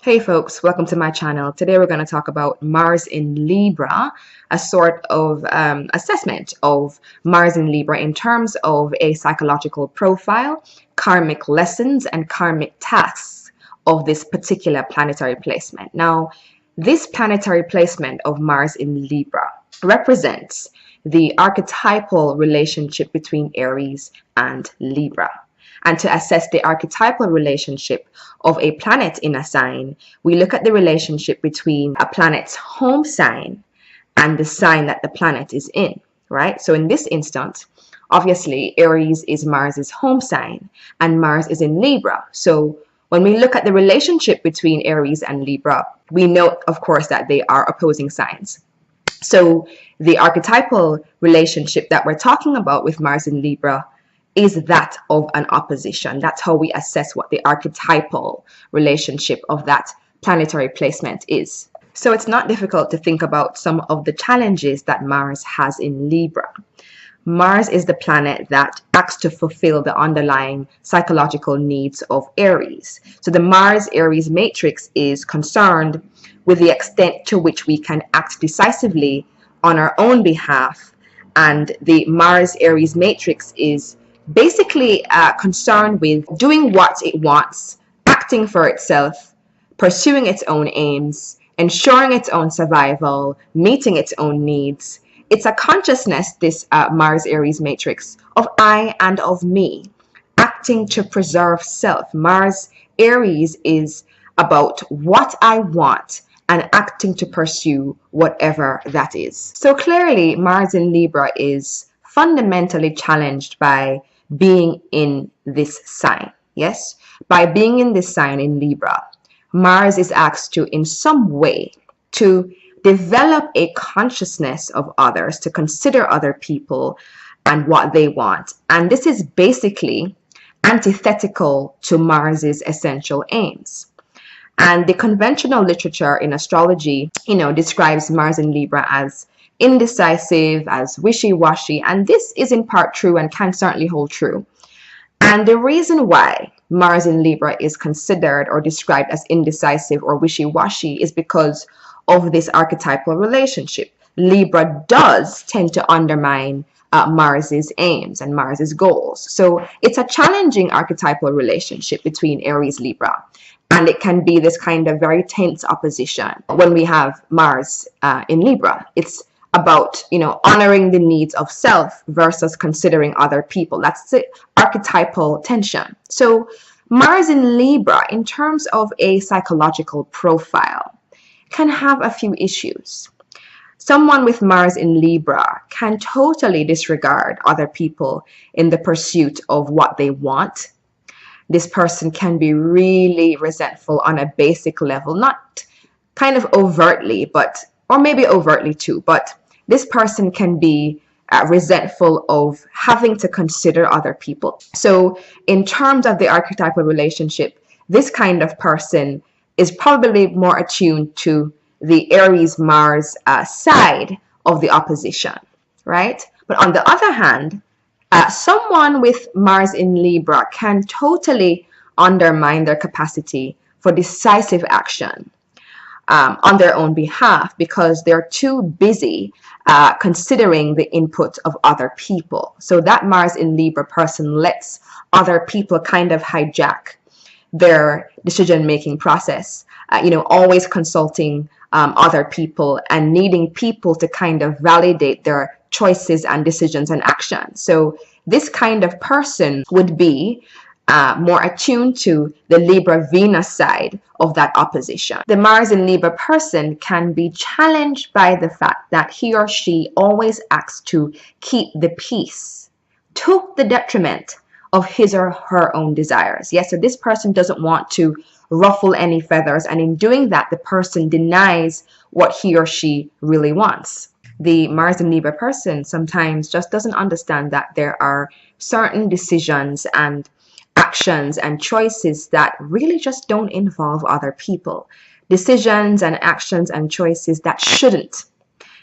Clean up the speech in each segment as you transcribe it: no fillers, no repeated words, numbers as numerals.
Hey folks, welcome to my channel. Today we're going to talk about Mars in Libra, a sort of assessment of Mars in Libra in terms of a psychological profile, karmic lessons, and karmic tasks of this particular planetary placement. Now, this planetary placement of Mars in Libra represents the archetypal relationship between Aries and Libra. And to assess the archetypal relationship of a planet in a sign, we look at the relationship between a planet's home sign and the sign that the planet is in, right? So in this instance, obviously, Aries is Mars's home sign and Mars is in Libra. So when we look at the relationship between Aries and Libra, we know, of course, that they are opposing signs. So the archetypal relationship that we're talking about with Mars in Libra is that of an opposition. That's how we assess what the archetypal relationship of that planetary placement is. So it's not difficult to think about some of the challenges that Mars has in Libra. Mars is the planet that acts to fulfill the underlying psychological needs of Aries. So the Mars-Aries matrix is concerned with the extent to which we can act decisively on our own behalf, and the Mars-Aries matrix is basically concerned with doing what it wants, acting for itself, pursuing its own aims, ensuring its own survival, meeting its own needs. It's a consciousness, this Mars-Aries matrix, of I and of me, acting to preserve self. Mars-Aries is about what I want and acting to pursue whatever that is. So clearly, Mars in Libra is fundamentally challenged by being in this sign. Yes, by being in this sign in Libra, Mars is asked to, in some way, to develop a consciousness of others, to consider other people and what they want. And this is basically antithetical to Mars's essential aims. And the conventional literature in astrology, describes Mars in Libra as indecisive, as wishy-washy, and this is in part true and can certainly hold true. And the reason why Mars in Libra is considered or described as indecisive or wishy-washy is because of this archetypal relationship. Libra does tend to undermine Mars's aims and Mars's goals. So it's a challenging archetypal relationship between Aries Libra. And it can be this kind of very tense opposition when we have Mars in Libra. It's about, honoring the needs of self versus considering other people. That's the archetypal tension. So Mars in Libra, in terms of a psychological profile, can have a few issues. Someone with Mars in Libra can totally disregard other people in the pursuit of what they want. This person can be really resentful on a basic level, not kind of overtly, or maybe overtly too, but this person can be resentful of having to consider other people. So in terms of the archetypal relationship, this kind of person is probably more attuned to the Aries-Mars side of the opposition, right? But on the other hand, someone with Mars in Libra can totally undermine their capacity for decisive action on their own behalf because they're too busy considering the input of other people. So that Mars in Libra person lets other people kind of hijack their decision-making process, always consulting other people and needing people to kind of validate their choices and decisions and actions. So this kind of person would be more attuned to the Libra-Venus side of that opposition. The Mars in Libra person can be challenged by the fact that he or she always acts to keep the peace to the detriment of his or her own desires. Yes, so this person doesn't want to ruffle any feathers, and in doing that, the person denies what he or she really wants. The Mars in Libra person sometimes just doesn't understand that there are certain decisions and actions and choices that really just don't involve other people. Decisions and actions and choices that shouldn't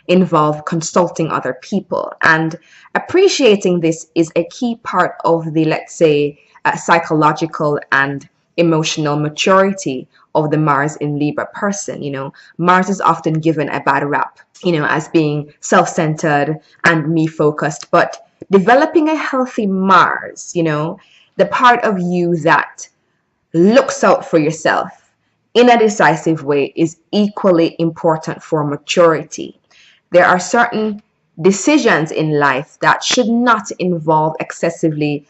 involve consulting other people. And appreciating this is a key part of the, let's say, psychological and emotional maturity of the Mars in Libra person. Mars is often given a bad rap, as being self-centered and me-focused. But developing a healthy Mars, the part of you that looks out for yourself in a decisive way, is equally important for maturity. There are certain decisions in life that should not involve excessively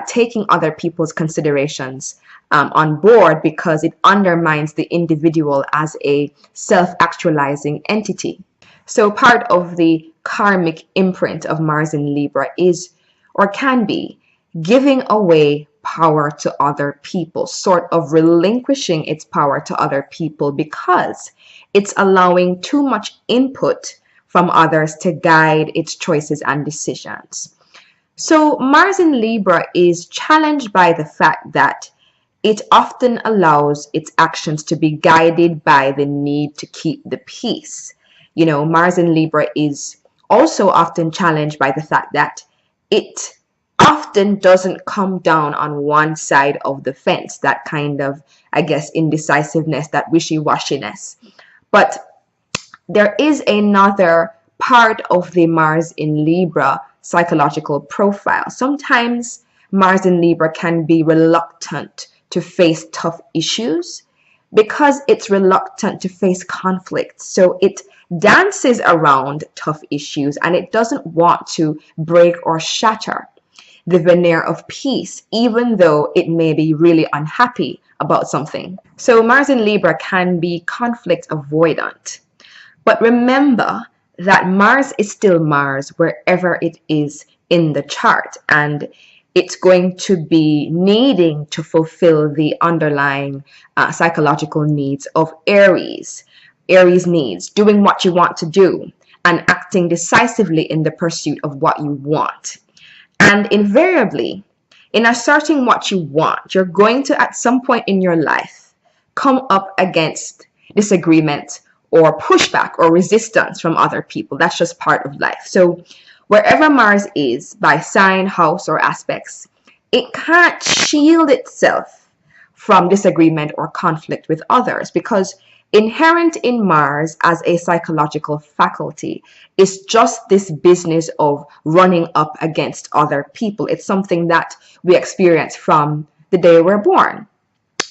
taking other people's considerations on board, because it undermines the individual as a self-actualizing entity. So part of the karmic imprint of Mars in Libra is, or can be, giving away power to other people, sort of relinquishing its power to other people, because it's allowing too much input from others to guide its choices and decisions. So Mars in Libra is challenged by the fact that it often allows its actions to be guided by the need to keep the peace. Mars in Libra is also often challenged by the fact that it often doesn't come down on one side of the fence, that kind of, indecisiveness, that wishy-washiness. But there is another part of the Mars in Libra psychological profile. Sometimes Mars in Libra can be reluctant to face tough issues because it's reluctant to face conflict. So it dances around tough issues and it doesn't want to break or shatter the veneer of peace, even though it may be really unhappy about something. So Mars in Libra can be conflict avoidant. But remember that Mars is still Mars wherever it is in the chart, and it's going to be needing to fulfill the underlying psychological needs of Aries. Aries needs doing what you want to do and acting decisively in the pursuit of what you want. And invariably, in asserting what you want, you're going to, at some point in your life, come up against disagreement or pushback or resistance from other people. That's just part of life. So wherever Mars is, by sign, house, or aspects, it can't shield itself from disagreement or conflict with others, because inherent in Mars as a psychological faculty is just this business of running up against other people. It's something that we experience from the day we're born.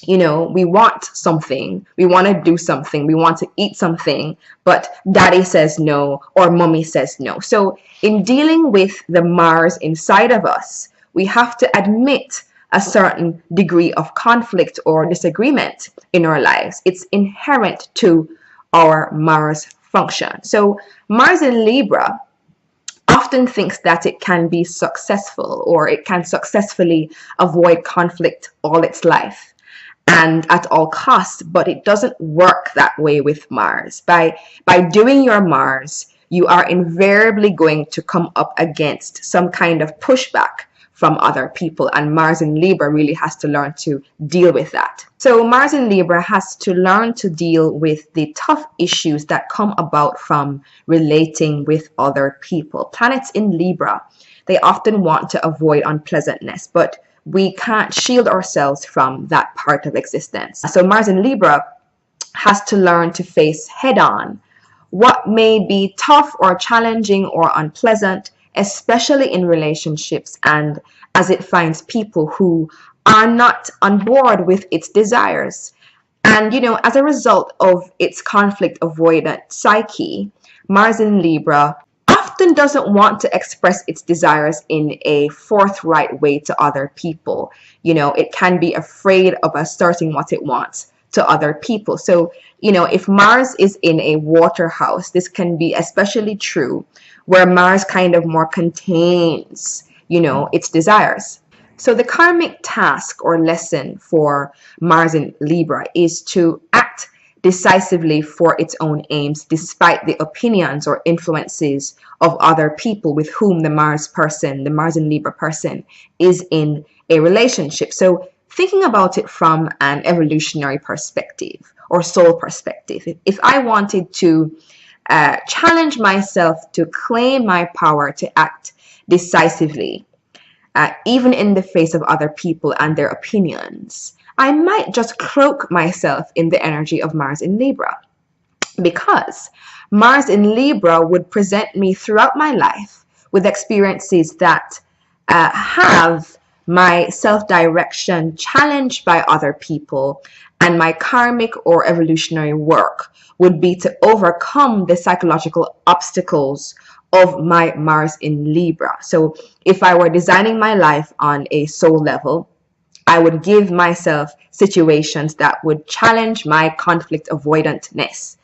We want something, we want to do something, we want to eat something, but daddy says no or mommy says no. So in dealing with the Mars inside of us, we have to admit a certain degree of conflict or disagreement in our lives. It's inherent to our Mars function. So Mars in Libra often thinks that it can be successful, or it can successfully avoid conflict all its life and at all costs, but it doesn't work that way with Mars. By doing your Mars, you are invariably going to come up against some kind of pushback from other people, and Mars in Libra really has to learn to deal with that. So Mars in Libra has to learn to deal with the tough issues that come about from relating with other people. Planets in Libra, they often want to avoid unpleasantness, but we can't shield ourselves from that part of existence. So Mars in Libra has to learn to face head-on what may be tough or challenging or unpleasant, especially in relationships, and as it finds people who are not on board with its desires. And as a result of its conflict avoidant psyche, Mars in Libra often doesn't want to express its desires in a forthright way to other people. It can be afraid of asserting what it wants to other people. So, if Mars is in a water house, this can be especially true where Mars kind of more contains, its desires. So the karmic task or lesson for Mars in Libra is to act decisively for its own aims, despite the opinions or influences of other people with whom the Mars in Libra person, is in a relationship. So thinking about it from an evolutionary perspective or soul perspective, if I wanted to challenge myself to claim my power to act decisively, even in the face of other people and their opinions, I might just cloak myself in the energy of Mars in Libra, because Mars in Libra would present me throughout my life with experiences that have my self-direction challenged by other people, and my karmic or evolutionary work would be to overcome the psychological obstacles of my Mars in Libra. So if I were designing my life on a soul level, I would give myself situations that would challenge my conflict avoidantness.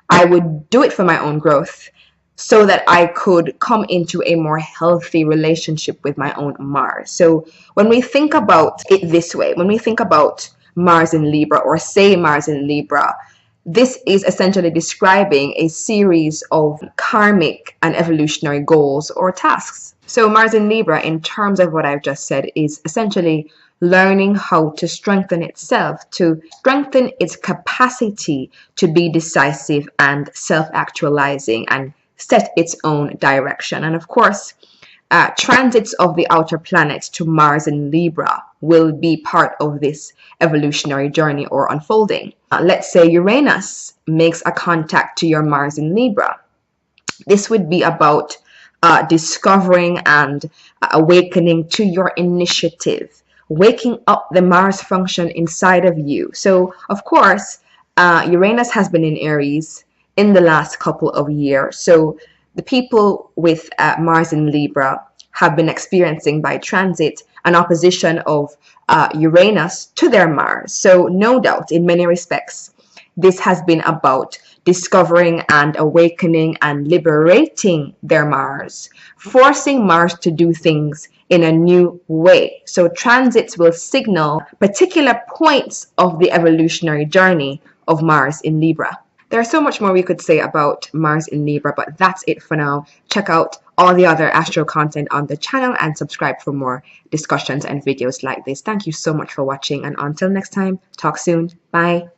I would do it for my own growth so that I could come into a more healthy relationship with my own Mars. So when we think about it this way, when we think about Mars in Libra, or say Mars in Libra, this is essentially describing a series of karmic and evolutionary goals or tasks. So Mars in Libra, in terms of what I've just said, is essentially learning how to strengthen itself, to strengthen its capacity to be decisive and self-actualizing and set its own direction. And of course, transits of the outer planets to Mars in Libra will be part of this evolutionary journey or unfolding. Let's say Uranus makes a contact to your Mars in Libra. This would be about discovering and awakening to your initiative, waking up the Mars function inside of you. So, of course, Uranus has been in Aries in the last couple of years. So the people with Mars in Libra have been experiencing by transit an opposition of Uranus to their Mars. So no doubt, in many respects, this has been about discovering and awakening and liberating their Mars, forcing Mars to do things in a new way. So transits will signal particular points of the evolutionary journey of Mars in Libra. There's so much more we could say about Mars in Libra, but that's it for now. Check out all the other astro content on the channel and subscribe for more discussions and videos like this. Thank you so much for watching, and until next time, talk soon. Bye.